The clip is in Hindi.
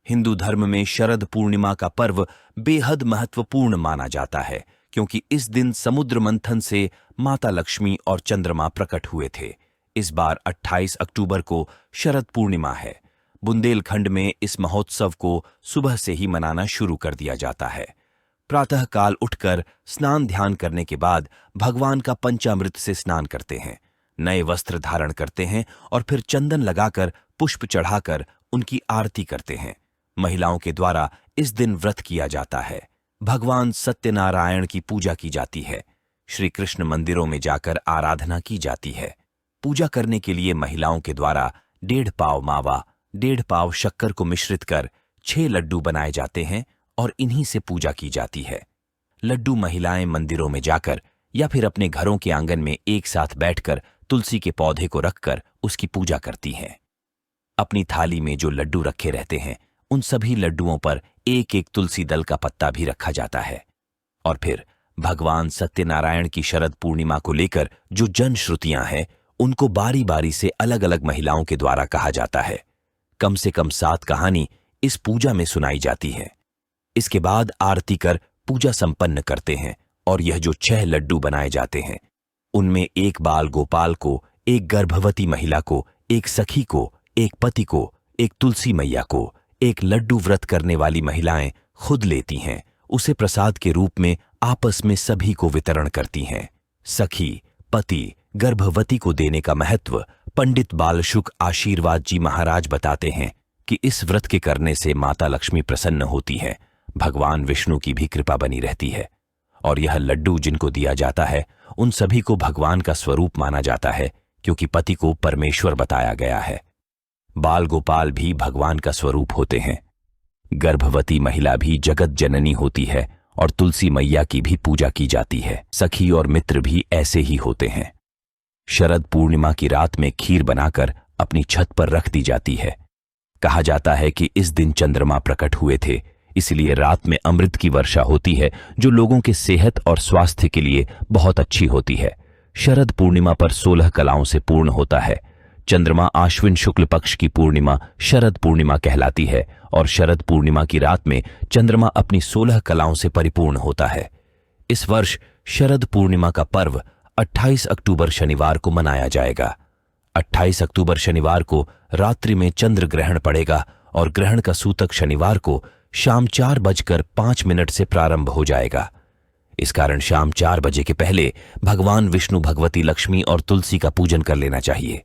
हिंदू धर्म में शरद पूर्णिमा का पर्व बेहद महत्वपूर्ण माना जाता है, क्योंकि इस दिन समुद्र मंथन से माता लक्ष्मी और चंद्रमा प्रकट हुए थे। इस बार 28 अक्टूबर को शरद पूर्णिमा है। बुंदेलखंड में इस महोत्सव को सुबह से ही मनाना शुरू कर दिया जाता है। प्रातः काल उठकर स्नान ध्यान करने के बाद भगवान का पंचामृत से स्नान करते हैं, नए वस्त्र धारण करते हैं और फिर चंदन लगाकर पुष्प चढ़ाकर उनकी आरती करते हैं। महिलाओं के द्वारा इस दिन व्रत किया जाता है। भगवान सत्यनारायण की पूजा की जाती है। श्री कृष्ण मंदिरों में जाकर आराधना की जाती है। पूजा करने के लिए महिलाओं के द्वारा 1.5 पाव मावा, 1.5 पाव शक्कर को मिश्रित कर 6 लड्डू बनाए जाते हैं और इन्हीं से पूजा की जाती है। लड्डू महिलाएं मंदिरों में जाकर या फिर अपने घरों के आंगन में एक साथ बैठकर तुलसी के पौधे को रखकर उसकी पूजा करती हैं। अपनी थाली में जो लड्डू रखे रहते हैं, उन सभी लड्डुओं पर एक एक तुलसी दल का पत्ता भी रखा जाता है। और फिर भगवान सत्यनारायण की शरद पूर्णिमा को लेकर जो जन श्रुतियां हैं, उनको बारी बारी से अलग अलग महिलाओं के द्वारा कहा जाता है। कम से कम 7 कहानी इस पूजा में सुनाई जाती है। इसके बाद आरती कर पूजा संपन्न करते हैं और यह जो 6 लड्डू बनाए जाते हैं, उनमें एक बाल गोपाल को, एक गर्भवती महिला को, एक सखी को, एक पति को, एक तुलसी मैया को, एक लड्डू व्रत करने वाली महिलाएं खुद लेती हैं। उसे प्रसाद के रूप में आपस में सभी को वितरण करती हैं। सखी, पति, गर्भवती को देने का महत्व पंडित बालशुक आशीर्वाद जी महाराज बताते हैं कि इस व्रत के करने से माता लक्ष्मी प्रसन्न होती है, भगवान विष्णु की भी कृपा बनी रहती है। और यह लड्डू जिनको दिया जाता है, उन सभी को भगवान का स्वरूप माना जाता है, क्योंकि पति को परमेश्वर बताया गया है। बाल गोपाल भी भगवान का स्वरूप होते हैं। गर्भवती महिला भी जगत जननी होती है और तुलसी मैया की भी पूजा की जाती है। सखी और मित्र भी ऐसे ही होते हैं। शरद पूर्णिमा की रात में खीर बनाकर अपनी छत पर रख दी जाती है। कहा जाता है कि इस दिन चंद्रमा प्रकट हुए थे, इसलिए रात में अमृत की वर्षा होती है, जो लोगों के सेहत और स्वास्थ्य के लिए बहुत अच्छी होती है। शरद पूर्णिमा पर 16 कलाओं से पूर्ण होता है। चंद्रमा आश्विन शुक्ल पक्ष की पूर्णिमा शरद पूर्णिमा कहलाती है और शरद पूर्णिमा की रात में चंद्रमा अपनी 16 कलाओं से परिपूर्ण होता है। इस वर्ष शरद पूर्णिमा का पर्व 28 अक्टूबर शनिवार को मनाया जाएगा। 28 अक्टूबर शनिवार को रात्रि में चंद्र ग्रहण पड़ेगा और ग्रहण का सूतक शनिवार को शाम 4:05 से प्रारंभ हो जाएगा। इस कारण शाम 4 बजे के पहले भगवान विष्णु, भगवती लक्ष्मी और तुलसी का पूजन कर लेना चाहिए।